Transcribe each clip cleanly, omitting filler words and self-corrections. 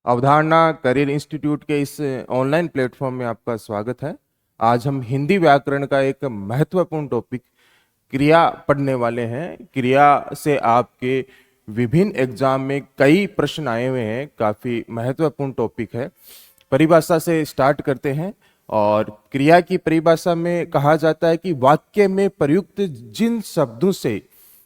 अवधारणा career institute के इस ऑनलाइन प्लेटफॉर्म में आपका स्वागत है। आज हम हिंदी व्याकरण का एक महत्वपूर्ण टॉपिक क्रिया पढ़ने वाले हैं। क्रिया से आपके विभिन्न एग्जाम में कई प्रश्न आए हुए हैं, काफी महत्वपूर्ण टॉपिक है। परिभाषा से स्टार्ट करते हैं और क्रिया की परिभाषा में कहा जाता है कि वाक्य में प्रयुक्त जिन शब्दों से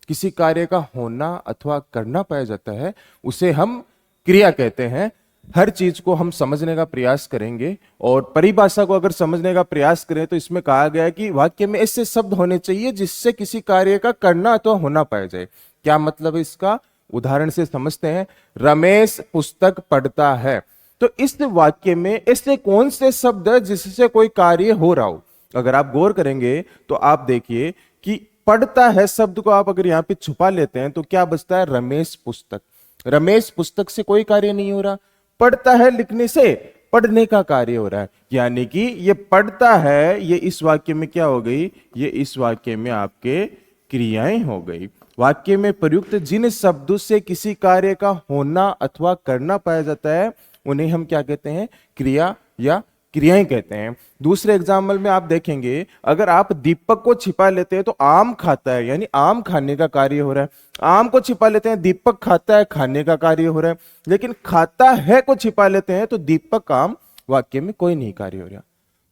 किसी कार्य का होना अथवा करना पाया जाता है उसे हम क्रिया कहते हैं। हर चीज को हम समझने का प्रयास करेंगे और परिभाषा को अगर समझने का प्रयास करें तो इसमें कहा गया है कि वाक्य में ऐसे शब्द होने चाहिए जिससे किसी कार्य का करना अथवा होना पाया जाए। क्या मतलब है इसका? उदाहरण से समझते हैं। रमेश पुस्तक पढ़ता है। तो इस वाक्य में ऐसे कौन से शब्द है जिससे कोई कार्य हो रहा हो? अगर आप गौर करेंगे तो आप देखिए कि पढ़ता है शब्द को आप अगर यहां पे छुपा लेते हैं तो क्या बचता है? रमेश पुस्तक। रमेश पुस्तक से कोई कार्य नहीं हो रहा, पढ़ता है लिखने से पढ़ने का कार्य हो रहा है। यानी कि ये पढ़ता है, ये इस वाक्य में क्या हो गई? ये इस वाक्य में आपके क्रियाएं हो गई। वाक्य में प्रयुक्त जिन शब्दों से किसी कार्य का होना अथवा करना पाया जाता है उन्हें हम क्या कहते हैं? क्रिया या क्रियाएं कहते हैं। दूसरे एग्जाम्पल में आप देखेंगे, अगर आप दीपक को छिपा लेते हैं तो आम खाता है, यानी आम खाने का कार्य हो रहा है। आम को छिपा लेते हैं, दीपक खाता है, खाने का कार्य हो रहा है। लेकिन खाता है को छिपा लेते हैं तो दीपक आम, वाक्य में कोई नहीं कार्य हो रहा।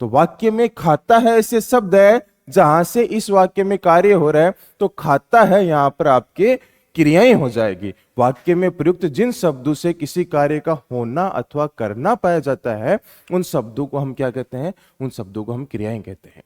तो वाक्य में खाता है ऐसे शब्द है जहां से इस वाक्य में कार्य हो रहा है, तो खाता है यहां पर आपके क्रियाएं हो जाएगी। वाक्य में प्रयुक्त जिन शब्दों से किसी कार्य का होना अथवा करना पाया जाता है उन शब्दों को हम क्या कहते हैं? उन शब्दों को हम क्रियाएं कहते हैं।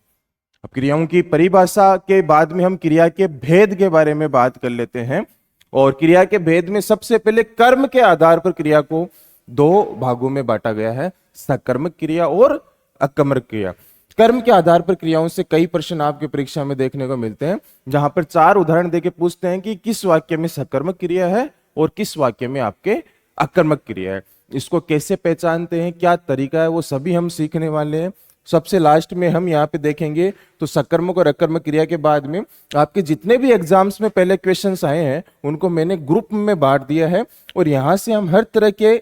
अब क्रियाओं की परिभाषा के बाद में हम क्रिया के भेद के बारे में बात कर लेते हैं। और क्रिया के भेद में सबसे पहले कर्म के आधार पर क्रिया को दो भागों में बांटा गया है, सकर्मक क्रिया और अकर्मक क्रिया। कर्म के आधार पर क्रियाओं से कई प्रश्न आपके परीक्षा में देखने को मिलते हैं, जहां पर चार उदाहरण देके पूछते हैं कि किस वाक्य में सकर्मक क्रिया है और किस वाक्य में आपके अकर्मक क्रिया है। इसको कैसे पहचानते हैं, क्या तरीका है, वो सभी हम सीखने वाले हैं। सबसे लास्ट में हम यहाँ पे देखेंगे तो सकर्मक और अकर्मक क्रिया के बाद में आपके जितने भी एग्जाम्स में पहले क्वेश्चंस आए हैं उनको मैंने ग्रुप में बांट दिया है और यहां से हम हर तरह के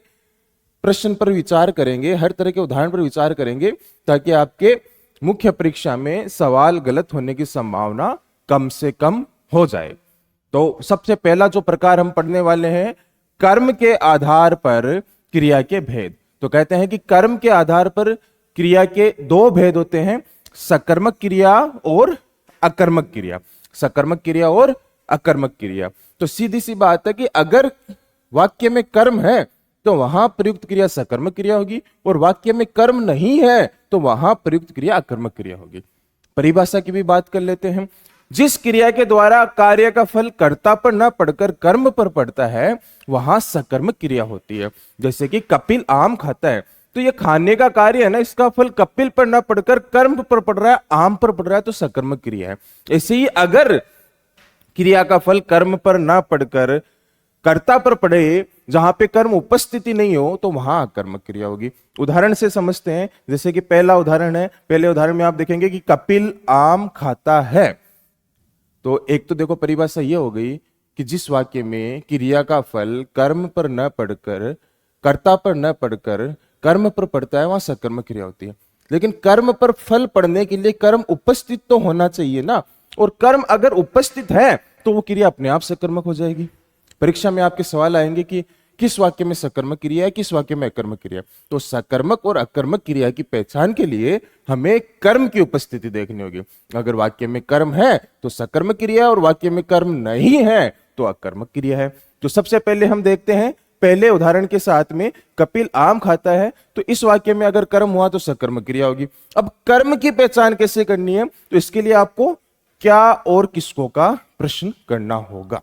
प्रश्न पर विचार करेंगे, हर तरह के उदाहरण पर विचार करेंगे, ताकि आपके मुख्य परीक्षा में सवाल गलत होने की संभावना कम से कम हो जाए। तो सबसे पहला जो प्रकार हम पढ़ने वाले हैं, कर्म के आधार पर क्रिया के भेद। तो कहते हैं कि कर्म के आधार पर क्रिया के दो भेद होते हैं, सकर्मक क्रिया और अकर्मक क्रिया। सकर्मक क्रिया और अकर्मक क्रिया। तो सीधी सी बात है कि अगर वाक्य में कर्म है तो वहां प्रयुक्त क्रिया सकर्मक क्रिया होगी और वाक्य में कर्म नहीं है तो वहां प्रयुक्त क्रिया अकर्मक क्रिया होगी। परिभाषा की भी बात कर लेते हैं। जिस क्रिया के द्वारा कार्य का फल कर्ता पर न पड़कर कर्म पर पड़ता है वहां सकर्मक क्रिया होती है। जैसे कि कपिल आम खाता है, तो ये खाने का कार्य है ना, इसका फल कपिल पर न पड़कर कर्म पर पड़ रहा है, आम पर पड़ रहा है, तो सकर्मक क्रिया है। ऐसे ही अगर क्रिया का फल कर्म पर न पड़कर कर्ता पर पड़े, जहां पे कर्म उपस्थिति नहीं हो, तो वहां अकर्मक क्रिया होगी। उदाहरण से समझते हैं। जैसे कि पहला उदाहरण है, पहले उदाहरण में आप देखेंगे कि कपिल आम खाता है। तो एक तो देखो परिभाषा ये हो गई कि जिस वाक्य में क्रिया का फल कर्म पर न पड़कर कर्ता पर न पड़कर कर्म पर पड़ता है वहां सकर्मक क्रिया होती है। लेकिन कर्म पर फल पड़ने के लिए कर्म उपस्थित तो होना चाहिए ना, और कर्म अगर उपस्थित है तो वो क्रिया अपने आप सकर्मक हो जाएगी। परीक्षा में आपके सवाल आएंगे कि किस वाक्य में सकर्मक क्रिया है, किस वाक्य में अकर्मक क्रिया। तो सकर्मक और अकर्मक क्रिया की पहचान के लिए हमें कर्म की उपस्थिति देखनी होगी। अगर वाक्य में कर्म है तो सकर्मक क्रिया और वाक्य में कर्म नहीं है तो अकर्मक क्रिया है। तो सबसे पहले हम देखते हैं पहले उदाहरण के साथ में, कपिल आम खाता है, तो इस वाक्य में अगर कर्म हुआ तो सकर्मक क्रिया होगी। अब कर्म की पहचान कैसे करनी है, तो इसके लिए आपको क्या और किसको का प्रश्न करना होगा।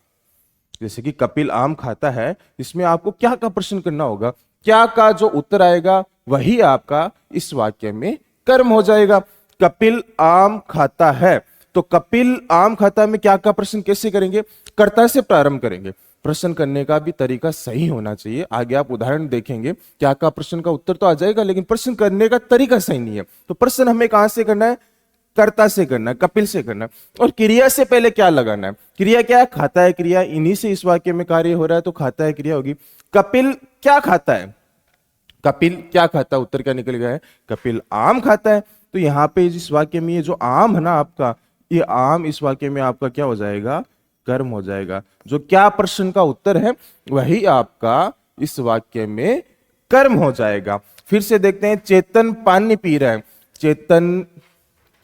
जैसे कि कपिल आम खाता है, इसमें आपको क्या का प्रश्न करना होगा। क्या का जो उत्तर आएगा वही आपका इस वाक्य में कर्म हो जाएगा। कपिल आम खाता है, तो कपिल आम खाता में क्या का प्रश्न कैसे करेंगे? कर्ता से प्रारंभ करेंगे। प्रश्न करने का भी तरीका सही होना चाहिए। आगे आप उदाहरण देखेंगे, क्या का प्रश्न का उत्तर तो आ जाएगा लेकिन प्रश्न करने का तरीका सही नहीं है। तो प्रश्न हमें कहां से करना है? कर्ता से करना है, कपिल से करना है। और क्रिया से पहले क्या लगाना है? क्रिया क्या है? खाता है क्रिया। इन्हीं से इस वाक्य में कार्य हो रहा है तो खाता है क्रिया होगी। कपिल क्या खाता है? कपिल क्या खाता है, उत्तर क्या निकल गया है, कपिल आम खाता है। तो यहाँ पे इस वाक्य में ये जो आम है ना आपका, ये आम इस वाक्य में आपका क्या हो जाएगा, कर्म हो जाएगा। जो क्या प्रश्न का उत्तर है वही आपका इस वाक्य में कर्म हो जाएगा। फिर से देखते हैं, चेतन पानी पी रहा है, चेतन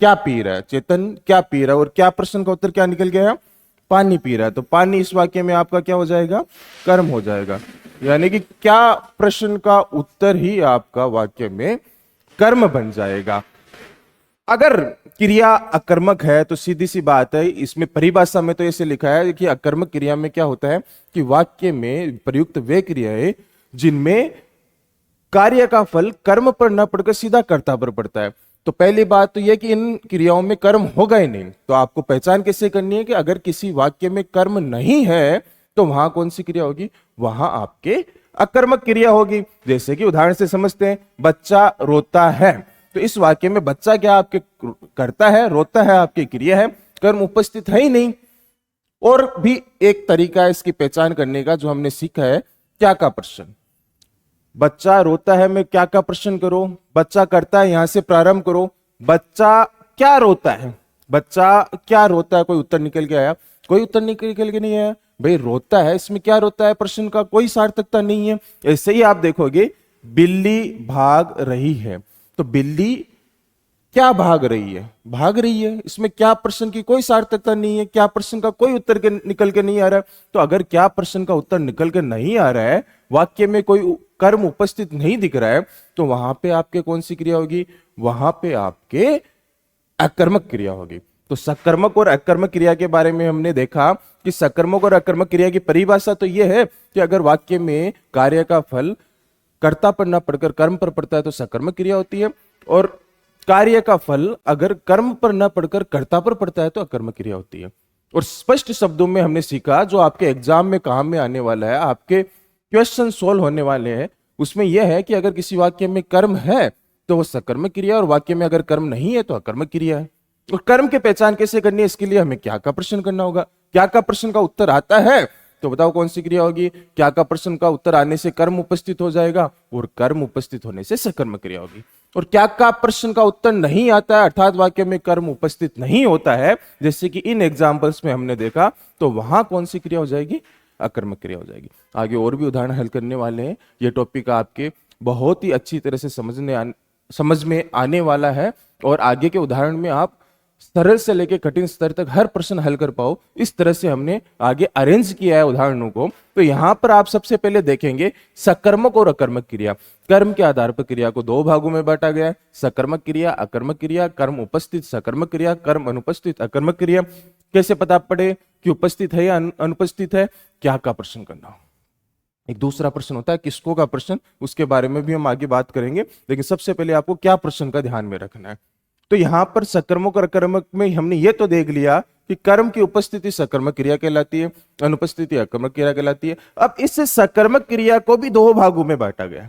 क्या पी रहा है, चेतन क्या पी रहा है, और क्या प्रश्न का उत्तर क्या निकल गया, पानी पी रहा है। तो पानी इस वाक्य में आपका क्या हो जाएगा, कर्म हो जाएगा। यानी कि क्या प्रश्न का उत्तर ही आपका वाक्य में कर्म बन जाएगा। अगर क्रिया अकर्मक है तो सीधी सी बात है, इसमें परिभाषा में तो ऐसे लिखा है कि अकर्मक क्रिया में क्या होता है कि वाक्य में प्रयुक्त वे क्रियाएं जिनमें कार्य का फल कर्म पर न पड़कर सीधा कर्ता पर पड़ता है। तो पहली बात तो यह कि इन क्रियाओं में कर्म होगा ही नहीं। तो आपको पहचान कैसे करनी है कि अगर किसी वाक्य में कर्म नहीं है तो वहां कौन सी क्रिया होगी, वहां आपके अकर्मक क्रिया होगी। जैसे कि उदाहरण से समझते हैं, बच्चा रोता है, तो इस वाक्य में बच्चा क्या आपके करता है, रोता है आपकी क्रिया है, कर्म उपस्थित है ही नहीं। और भी एक तरीका है इसकी पहचान करने का जो हमने सीखा है, क्या का प्रश्न। बच्चा रोता है, मैं क्या का प्रश्न करो, बच्चा करता है, यहां से प्रारंभ करो, बच्चा क्या रोता है, बच्चा क्या रोता है, कोई उत्तर निकल के आया, कोई उत्तर निकल के नहीं आया। भाई रोता है, इसमें क्या रोता है, प्रश्न का कोई सार्थकता नहीं है। ऐसे ही आप देखोगे, बिल्ली भाग रही है, तो बिल्ली क्या भाग रही है, भाग रही है, इसमें क्या प्रश्न की कोई सार्थकता नहीं है, क्या प्रश्न का कोई उत्तर के निकल के नहीं आ रहा है। तो अगर क्या प्रश्न का उत्तर निकल के नहीं आ रहा है, वाक्य में कोई कर्म उपस्थित नहीं दिख रहा है, तो वहां पे आपके कौन सी क्रिया होगी, वहां पे आपके अकर्मक क्रिया होगी। तो सकर्मक और अकर्मक क्रिया के बारे में हमने देखा कि सकर्मक और अकर्मक क्रिया की परिभाषा तो यह है कि अगर वाक्य में कार्य का फल कर्ता पर न पड़कर कर्म पर पड़ता है तो सकर्मक क्रिया होती है, और कार्य का फल अगर कर्म पर न पड़कर कर्ता पर पड़ता है तो अकर्मक क्रिया होती है। और स्पष्ट शब्दों में हमने सीखा, जो आपके एग्जाम में काम में आने वाला है, आपके क्वेश्चन सोल्व होने वाले हैं, उसमें यह है कि अगर किसी वाक्य में कर्म है तो वो सकर्मक क्रिया, और वाक्य में अगर कर्म नहीं है तो अकर्मक क्रिया है। और कर्म की पहचान कैसे करनी है, इसके लिए हमें क्या का प्रश्न करना होगा। क्या का प्रश्न का उत्तर आता है तो बताओ कौन सी क्रिया होगी, क्या का प्रश्न का उत्तर आने से कर्म उपस्थित हो जाएगा, और कर्म उपस्थित होने से सकर्मक क्रिया होगी। और क्या का प्रश्न का उत्तर नहीं आता है, अर्थात वाक्य में कर्म उपस्थित नहीं होता है, जैसे कि इन एग्जांपल्स में हमने देखा, तो वहां कौन सी क्रिया हो जाएगी, अकर्मक क्रिया हो जाएगी। आगे और भी उदाहरण हल करने वाले हैं। यह टॉपिक आपके बहुत ही अच्छी तरह से समझ में आने वाला है, और आगे के उदाहरण में आप सरल से लेकर कठिन स्तर तक हर प्रश्न हल कर पाओ, इस तरह से हमने आगे अरेंज किया है उदाहरणों को। तो यहां पर आप सबसे पहले देखेंगे सकर्मक और अकर्मक क्रिया। कर्म के आधार पर क्रिया को दो भागों में बांटा गया है, सकर्मक क्रिया, अकर्मक क्रिया। कर्म उपस्थित सकर्मक क्रिया, कर्म अनुपस्थित अकर्मक क्रिया। कैसे पता पड़े कि उपस्थित है या अनुपस्थित है, क्या का प्रश्न करना हो। एक दूसरा प्रश्न होता है किसको का प्रश्न, उसके बारे में भी हम आगे बात करेंगे, लेकिन सबसे पहले आपको क्या प्रश्न का ध्यान में रखना है। तो यहां पर सकर्मक और अकर्मक में हमने ये तो देख लिया कि कर्म की उपस्थिति सकर्मक क्रिया कहलाती है, अनुपस्थिति अकर्मक क्रिया कहलाती है। अब इस सकर्मक क्रिया को भी दो भागों में बांटा गया।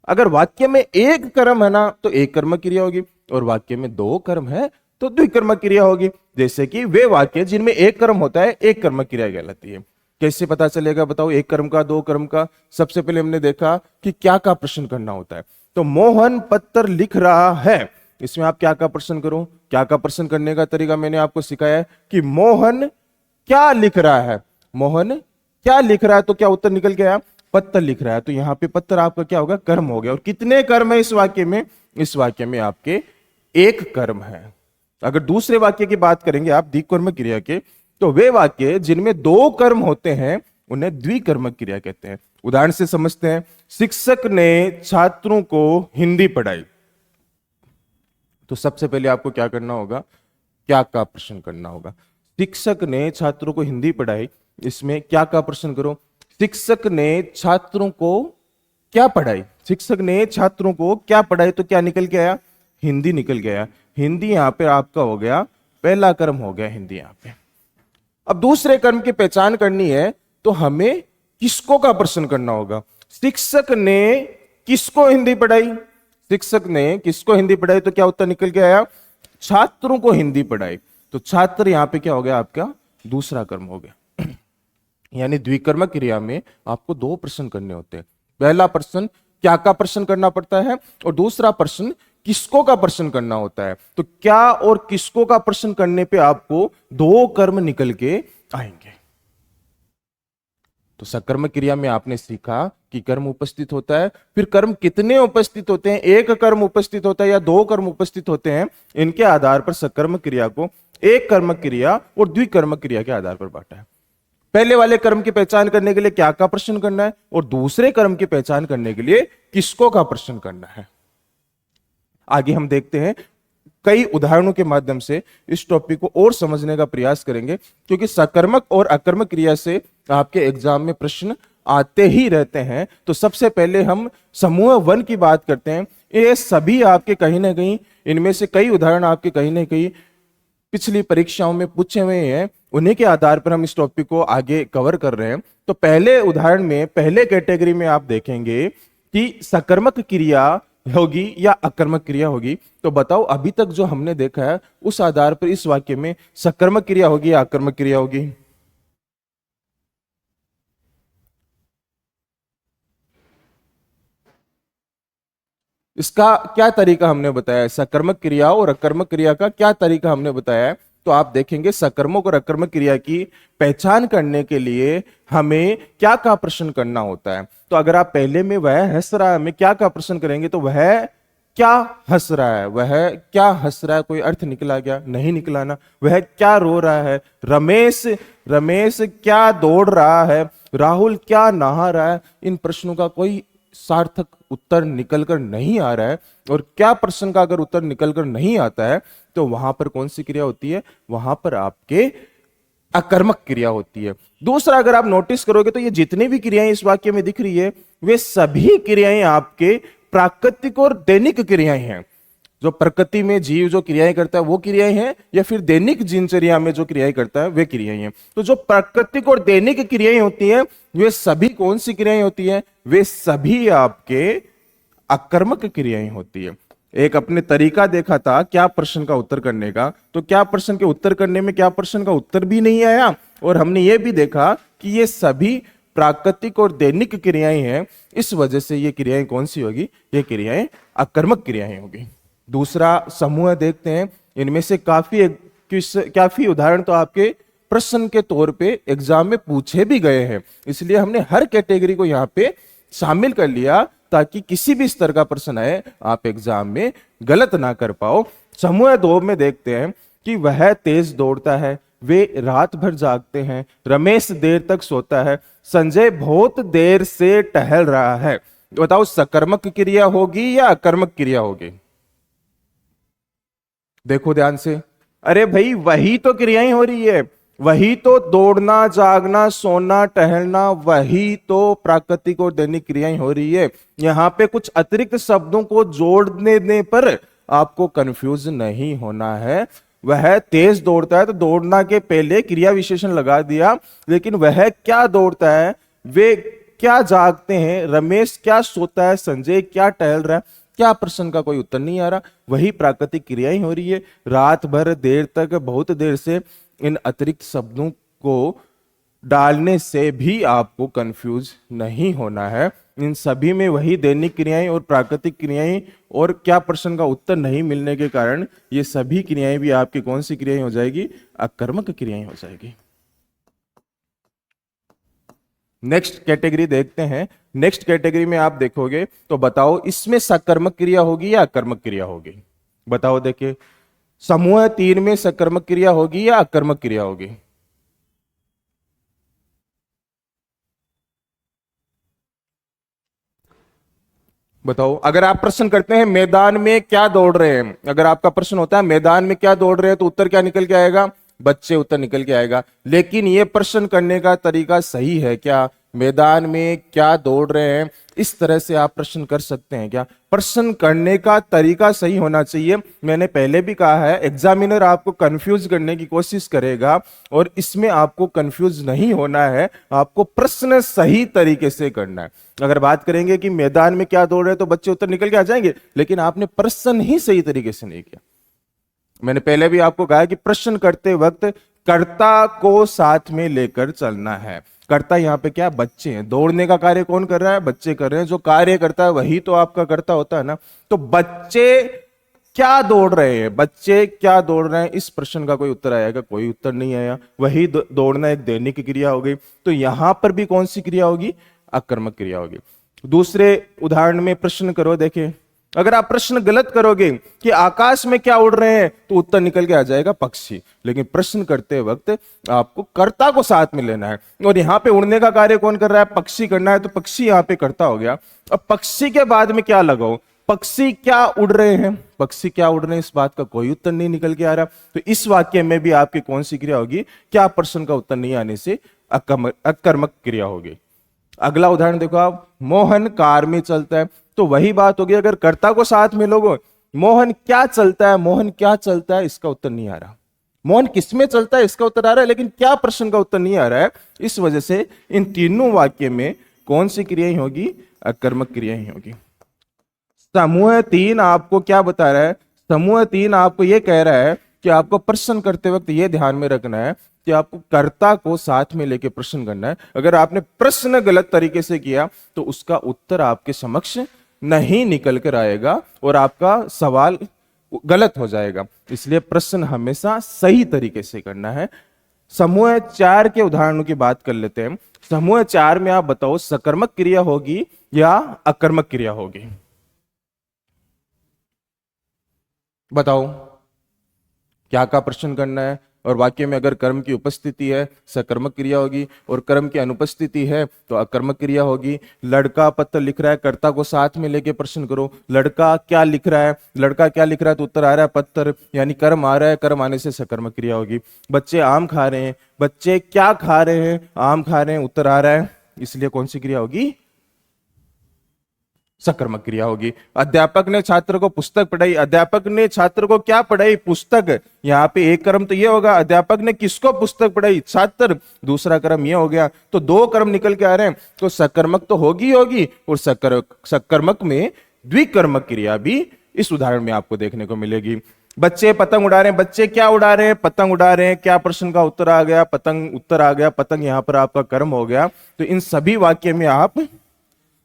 अगर वाक्य में एक कर्म है ना तो एक कर्मक क्रिया होगी, और वाक्य में दो कर्म है तो द्विकर्मक क्रिया होगी। जैसे कि वे वाक्य जिनमें एक कर्म होता है एक कर्मक क्रिया कहलाती है। कैसे पता चलेगा बताओ, एक कर्म का, दो कर्म का। सबसे पहले हमने देखा कि क्या का प्रश्न करना होता है। तो मोहन पत्र लिख रहा है, इसमें आप क्या का प्रश्न करो। क्या का प्रश्न करने का तरीका मैंने आपको सिखाया है कि मोहन क्या लिख रहा है, मोहन क्या लिख रहा है, तो क्या उत्तर निकल के आया, पत्र लिख रहा है। तो यहां पे पत्र आपका क्या होगा, कर्म हो गया। और कितने कर्म है इस वाक्य में, इस वाक्य में आपके एक कर्म है। अगर दूसरे वाक्य की बात करेंगे आप द्विकर्मक क्रिया के, तो वे वाक्य जिनमें दो कर्म होते हैं उन्हें द्विकर्मक क्रिया कहते हैं। उदाहरण से समझते हैं, शिक्षक ने छात्रों को हिंदी पढ़ाई। तो सबसे पहले आपको क्या करना होगा, क्या का प्रश्न करना होगा। शिक्षक ने छात्रों को हिंदी पढ़ाई, इसमें क्या का प्रश्न करो। शिक्षक ने छात्रों को क्या पढ़ाई, शिक्षक ने छात्रों को क्या पढ़ाई, तो क्या निकल के आया, हिंदी निकल गया। हिंदी यहां पे आपका हो गया, पहला कर्म हो गया हिंदी यहां पे। अब दूसरे कर्म की पहचान करनी है तो हमें किसको का प्रश्न करना होगा। शिक्षक ने किसको हिंदी पढ़ाई, शिक्षक ने किसको हिंदी पढ़ाई, तो क्या उत्तर निकल के आया, छात्रों को हिंदी पढ़ाई। तो छात्र यहां पे क्या हो गया, आपका दूसरा कर्म हो गया। यानी द्विकर्मक क्रिया में आपको दो प्रश्न करने होते हैं। पहला प्रश्न क्या का प्रश्न करना पड़ता है, और दूसरा प्रश्न किसको का प्रश्न करना होता है। तो क्या और किसको का प्रश्न करने पे आपको दो कर्म निकल के आएंगे। तो सकर्मक क्रिया में आपने सीखा कि कर्म उपस्थित होता है, फिर कर्म कितने उपस्थित होते हैं, एक कर्म उपस्थित होता है या दो कर्म उपस्थित होते हैं, इनके आधार पर सकर्मक क्रिया को एक कर्मक क्रिया और द्विकर्मक क्रिया के आधार पर बांटा है। पहले वाले कर्म की पहचान करने के लिए क्या का प्रश्न करना है, और दूसरे कर्म की पहचान करने के लिए किसको का प्रश्न करना है। आगे हम देखते हैं, कई उदाहरणों के माध्यम से इस टॉपिक को और समझने का प्रयास करेंगे, क्योंकि सकर्मक और अकर्मक क्रिया से आपके एग्जाम में प्रश्न आते ही रहते हैं। तो सबसे पहले हम समूह वन की बात करते हैं। ये सभी आपके कहीं ना कहीं, इनमें से कई उदाहरण आपके कहीं ना कहीं पिछली परीक्षाओं में पूछे हुए हैं, उन्हीं के आधार पर हम इस टॉपिक को आगे कवर कर रहे हैं। तो पहले उदाहरण में, पहले कैटेगरी में आप देखेंगे कि सकर्मक क्रिया होगी या अकर्मक क्रिया होगी। तो बताओ, अभी तक जो हमने देखा है उस आधार पर इस वाक्य में सकर्मक क्रिया होगी या अकर्मक क्रिया होगी। इसका क्या तरीका हमने बताया है, सकर्मक क्रिया और अकर्मक क्रिया का क्या तरीका हमने बताया है। तो आप देखेंगे, सकर्मक और अकर्मक क्रिया की पहचान करने के लिए हमें क्या का प्रश्न करना होता है। तो अगर आप पहले में वह हंस रहा है में क्या का प्रश्न करेंगे, तो वह क्या हंस रहा है, वह क्या हंस रहा है, कोई अर्थ निकला गया, नहीं निकला ना। वह क्या रो रहा है, रमेश रमेश क्या दौड़ रहा है, राहुल क्या नहा रहा है। इन प्रश्नों का कोई सार्थक उत्तर निकलकर नहीं आ रहा है, और क्या प्रश्न का अगर उत्तर निकलकर नहीं आता है, तो वहां पर कौन सी क्रिया होती है, वहां पर आपके अकर्मक क्रिया होती है। दूसरा, अगर आप नोटिस करोगे तो ये जितनी भी क्रियाएं इस वाक्य में दिख रही है, वे सभी क्रियाएं आपके प्राकृतिक और दैनिक क्रियाएं हैं। जो प्रकृति में जीव जो क्रियाएं करता है वो क्रियाएं हैं, या फिर दैनिक दिनचर्या में जो क्रियाएं करता है वे क्रियाएं हैं। तो जो प्राकृतिक और दैनिक क्रियाएं होती हैं, वे सभी कौन सी क्रियाएं होती हैं, वे सभी आपके अकर्मक क्रियाएं होती है। एक अपने तरीका देखा था क्या प्रश्न का उत्तर करने का, तो क्या प्रश्न के उत्तर करने में क्या प्रश्न का उत्तर भी नहीं आया, और हमने ये भी देखा कि ये सभी प्राकृतिक और दैनिक क्रियाएं हैं। इस वजह से ये क्रियाएं कौन सी होगी, ये क्रियाएं अकर्मक क्रियाएं होगी। दूसरा समूह देखते हैं, इनमें से काफी उदाहरण तो आपके प्रश्न के तौर पे एग्जाम में पूछे भी गए हैं, इसलिए हमने हर कैटेगरी को यहाँ पे शामिल कर लिया, ताकि किसी भी स्तर का प्रश्न आए आप एग्जाम में गलत ना कर पाओ। समूह दो में देखते हैं कि वह तेज दौड़ता है, वे रात भर जागते हैं, रमेश देर तक सोता है, संजय बहुत देर से टहल रहा है। बताओ, सकर्मक क्रिया होगी या अकर्मक क्रिया होगी। देखो ध्यान से, अरे भाई वही तो क्रियाएं हो रही है, वही तो दौड़ना, जागना, सोना, टहलना, वही तो प्राकृतिक और दैनिक क्रियाएं हो रही है। यहां पे कुछ अतिरिक्त शब्दों को जोड़ने पर आपको कंफ्यूज नहीं होना है। वह तेज दौड़ता है, तो दौड़ना के पहले क्रिया विशेषण लगा दिया, लेकिन वह क्या दौड़ता है, वे क्या जागते हैं, रमेश क्या सोता है, संजय क्या टहल रहा है, क्या प्रश्न का कोई उत्तर नहीं आ रहा। वही प्राकृतिक क्रियाएं हो रही है, रात भर, देर तक, बहुत देर से। इन अतिरिक्त शब्दों को डालने से भी आपको कंफ्यूज नहीं होना है। इन सभी में वही दैनिक क्रियाएं और प्राकृतिक क्रियाएं, और क्या प्रश्न का उत्तर नहीं मिलने के कारण ये सभी क्रियाएं भी आपकी कौन सी क्रियाएं हो जाएगी, अकर्मक क्रियाएं हो जाएगी। नेक्स्ट कैटेगरी देखते हैं। नेक्स्ट कैटेगरी में आप देखोगे तो बताओ, इसमें सकर्मक क्रिया होगी या अकर्मक क्रिया होगी। बताओ, देखिए, समूह 3 में सकर्मक क्रिया होगी या अकर्मक क्रिया होगी। बताओ, अगर आप प्रश्न करते हैं मैदान में क्या दौड़ रहे हैं, अगर आपका प्रश्न होता है मैदान में क्या दौड़ रहे हैं, तो उत्तर क्या निकल के आएगा, बच्चे उत्तर निकल के आएगा। लेकिन यह प्रश्न करने का तरीका सही है क्या, मैदान में क्या दौड़ रहे हैं, इस तरह से आप प्रश्न कर सकते हैं क्या। प्रश्न करने का तरीका सही होना चाहिए। मैंने पहले भी कहा है, एग्जामिनर आपको कंफ्यूज करने की कोशिश करेगा, और इसमें आपको कंफ्यूज नहीं होना है, आपको प्रश्न सही तरीके से करना है। अगर बात करेंगे कि मैदान में क्या दौड़ रहे हैं, तो बच्चे उत्तर निकल के आ जाएंगे, लेकिन आपने प्रश्न ही सही तरीके से नहीं किया। मैंने पहले भी आपको कहा कि प्रश्न करते वक्त कर्ता को साथ में लेकर चलना है। कर्ता यहाँ पे क्या है? बच्चे हैं। दौड़ने का कार्य कौन कर रहा है? बच्चे कर रहे हैं। जो कार्य करता है वही तो आपका कर्ता होता है ना। तो बच्चे क्या दौड़ रहे हैं? बच्चे क्या दौड़ रहे हैं? इस प्रश्न का कोई उत्तर आएगा? कोई उत्तर नहीं आया। वही दौड़ना एक दैनिक क्रिया हो गई। तो यहां पर भी कौन सी क्रिया होगी? अकर्मक क्रिया होगी। दूसरे उदाहरण में प्रश्न करो, देखें। अगर आप प्रश्न गलत करोगे कि आकाश में क्या उड़ रहे हैं, तो उत्तर निकल के आ जाएगा पक्षी। लेकिन प्रश्न करते वक्त आपको कर्ता को साथ में लेना है, और यहां पे उड़ने का कार्य कौन कर रहा है? पक्षी करना है, तो पक्षी यहां पे कर्ता हो गया। अब पक्षी के बाद में क्या लगाओ? पक्षी क्या उड़ रहे हैं? पक्षी क्या उड़ रहे हैं? इस बात का कोई उत्तर नहीं निकल के आ रहा। तो इस वाक्य में भी आपकी कौन सी क्रिया होगी? क्या प्रश्न का उत्तर नहीं आने से अकर्मक क्रिया होगी। अगला उदाहरण देखो आप। मोहन कार में चलता है, तो वही बात होगी। अगर कर्ता को साथ में लोगे, मोहन क्या चलता है? मोहन क्या चलता है? इसका उत्तर नहीं आ रहा। मोहन किस में चलता है? इसका उत्तर आ रहा है, लेकिन क्या प्रश्न का उत्तर नहीं आ रहा है। इस वजह से इन तीनों वाक्य में कौन सी क्रिया ही होगी? अकर्मक क्रिया ही होगी। समूह 3 आपको क्या बता रहा है? समूह 3 आपको यह कह रहा है कि आपको प्रश्न करते वक्त यह ध्यान में रखना है कि आपको कर्ता को साथ में लेके प्रश्न करना है। अगर आपने प्रश्न गलत तरीके से किया तो उसका उत्तर आपके समक्ष नहीं निकल कर आएगा और आपका सवाल गलत हो जाएगा। इसलिए प्रश्न हमेशा सही तरीके से करना है। समूह 4 के उदाहरणों की बात कर लेते हैं। समूह 4 में आप बताओ, सकर्मक क्रिया होगी या अकर्मक क्रिया होगी? बताओ क्या का प्रश्न करना है। और वाक्य में अगर कर्म की उपस्थिति है, सकर्मक क्रिया होगी, और कर्म की अनुपस्थिति है तो अकर्मक क्रिया होगी। लड़का पत्र लिख रहा है, कर्ता को साथ में लेके प्रश्न करो। लड़का क्या लिख रहा है? लड़का क्या लिख रहा है? तो उत्तर आ रहा है पत्थर, यानी कर्म आ रहा है। कर्म आने से सकर्मक क्रिया होगी। बच्चे आम खा रहे हैं, बच्चे क्या खा रहे हैं? आम खा रहे हैं, उत्तर आ रहा है। इसलिए कौन सी क्रिया होगी? सकर्मक क्रिया होगी। अध्यापक ने छात्र को पुस्तक पढ़ाई, अध्यापक ने छात्र को क्या पढ़ाई? पुस्तक। यहाँ पे एक कर्म तो ये होगा, अध्यापक ने किसको पुस्तक पढ़ाई? छात्र। दूसरा कर्म ये हो गया। तो 2 कर्म निकल के आ रहे हैं, तो सकर्मक तो होगी होगी, और सकर्मक में द्विकर्मक क्रिया भी इस उदाहरण में आपको देखने को मिलेगी। बच्चे पतंग उड़ा रहे हैं, बच्चे क्या उड़ा रहे हैं? पतंग उड़ा रहे हैं। क्या प्रश्न का उत्तर आ गया? पतंग उत्तर आ गया। पतंग यहां पर आपका कर्म हो गया। तो इन सभी वाक्य में आप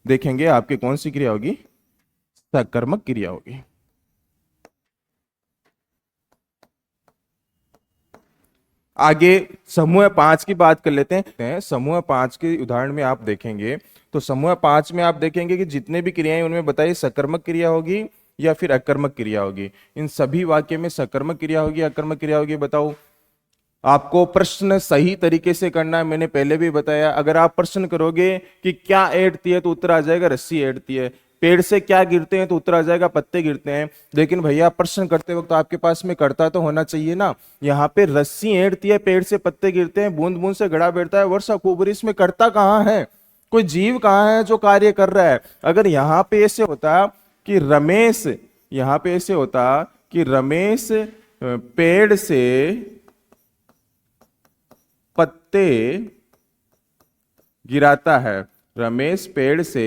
देखेंगे आपकी कौन सी क्रिया होगी? सकर्मक क्रिया होगी। आगे समूह 5 की बात कर लेते हैं। समूह 5 के उदाहरण में आप देखेंगे, तो समूह 5 में आप देखेंगे कि जितने भी क्रियाएं उनमें बताइए सकर्मक क्रिया होगी या फिर अकर्मक क्रिया होगी। इन सभी वाक्य में सकर्मक क्रिया होगी, अकर्मक क्रिया होगी? बताओ। आपको प्रश्न सही तरीके से करना है। मैंने पहले भी बताया, अगर आप प्रश्न करोगे कि क्या ऐंठती है, तो उत्तर आ जाएगा रस्सी ऐंठती है। पेड़ से क्या गिरते हैं, तो उत्तर आ जाएगा पत्ते गिरते हैं। लेकिन भैया प्रश्न करते वक्त तो आपके पास में कर्ता तो होना चाहिए ना। यहाँ पे रस्सी ऐंठती है, पेड़ से पत्ते गिरते हैं, बूंद बूंद से घड़ा बैठता है, वर्षा खूब रही, इसमें कर्ता कहाँ है? कोई जीव कहाँ है जो कार्य कर रहा है? अगर यहाँ पे ऐसे होता कि रमेश, यहाँ पे ऐसे होता कि रमेश पेड़ से पत्ते गिराता है, रमेश पेड़ से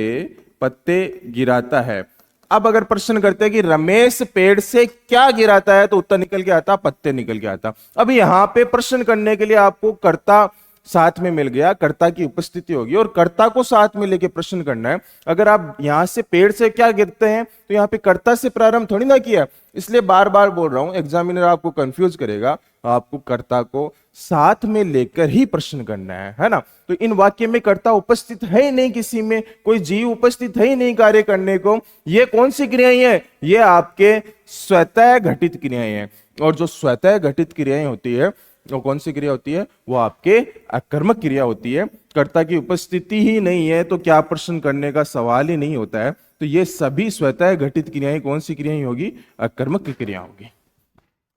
पत्ते गिराता है। अब अगर प्रश्न करते हैं कि रमेश पेड़ से क्या गिराता है, तो उत्तर निकल के आता पत्ते निकल के आता। अब यहां पे प्रश्न करने के लिए आपको कर्ता साथ में मिल गया, कर्ता की उपस्थिति होगी और कर्ता को साथ में लेके प्रश्न करना है। अगर आप यहां से पेड़ से क्या गिरते हैं, तो यहां पे कर्ता से प्रारंभ थोड़ी ना किया। इसलिए बार बार बोल रहा हूं, एग्जामिनर आपको कंफ्यूज करेगा। आपको कर्ता को साथ में लेकर ही प्रश्न करना है ना। तो इन वाक्य में कर्ता उपस्थित है ही नहीं, किसी में कोई जीव उपस्थित है ही नहीं कार्य करने को। ये कौन सी क्रियाएं हैं? ये आपके स्वतः घटित क्रियाएं हैं। और जो स्वतः घटित क्रियाएं होती है वो कौन सी क्रिया होती है? वो आपके अकर्मक क्रिया होती है। कर्ता की उपस्थिति ही नहीं है तो क्या प्रश्न करने का सवाल ही नहीं होता है। तो ये सभी स्वतः घटित क्रियाएं कौन सी क्रियाएं होगी? अकर्मक की क्रिया होगी।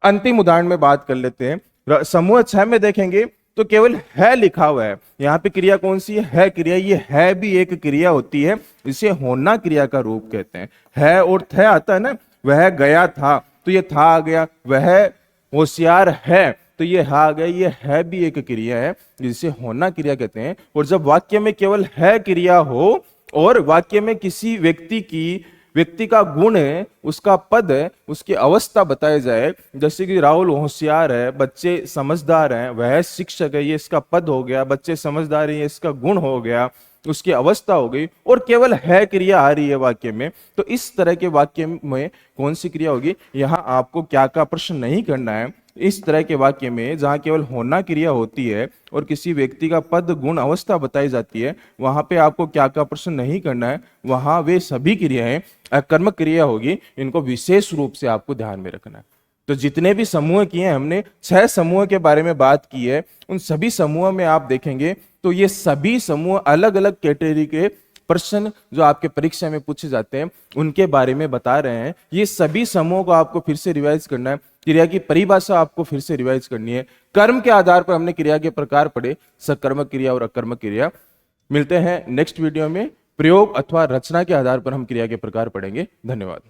अंतिम उदाहरण में बात कर लेते हैं। समूह 6 में देखेंगे तो केवल है लिखा हुआ है। यहां पे क्रिया कौन सी है क्रिया। ये है भी एक क्रिया होती है, इसे होना क्रिया का रूप कहते हैं। है और थे आता है ना, वह गया था तो ये था आ गया। वह होशियार है तो ये आ गया। ये है भी एक क्रिया है जिसे होना क्रिया कहते हैं। और जब वाक्य में केवल है क्रिया हो और वाक्य में किसी व्यक्ति की व्यक्ति का गुण है, उसका पद है, उसकी अवस्था बताई जाए। जैसे कि राहुल होशियार है, बच्चे समझदार हैं, वह शिक्षक है, ये इसका पद हो गया। बच्चे समझदार है, ये इसका गुण हो गया, उसकी अवस्था हो गई। और केवल है क्रिया आ रही है वाक्य में, तो इस तरह के वाक्य में कौन सी क्रिया होगी, यहां आपको क्या का प्रश्न नहीं करना है। इस तरह के वाक्य में जहां केवल होना क्रिया होती है और किसी व्यक्ति का पद गुण अवस्था बताई जाती है, वहां पे आपको क्या का प्रश्न नहीं करना है। वहां वे सभी क्रियाएं अकर्मक क्रिया होगी, इनको विशेष रूप से आपको ध्यान में रखना है। तो जितने भी समूह किए हैं, हमने 6 समूह के बारे में बात की है। उन सभी समूह में आप देखेंगे तो ये सभी समूह अलग अलग कैटेगरी के प्रश्न जो आपके परीक्षा में पूछे जाते हैं उनके बारे में बता रहे हैं। ये सभी समूहों को आपको फिर से रिवाइज करना है। क्रिया की परिभाषा आपको फिर से रिवाइज करनी है। कर्म के आधार पर हमने क्रिया के प्रकार पढ़े, सकर्मक क्रिया और अकर्मक क्रिया। मिलते हैं नेक्स्ट वीडियो में। प्रयोग अथवा रचना के आधार पर हम क्रिया के प्रकार पढ़ेंगे। धन्यवाद।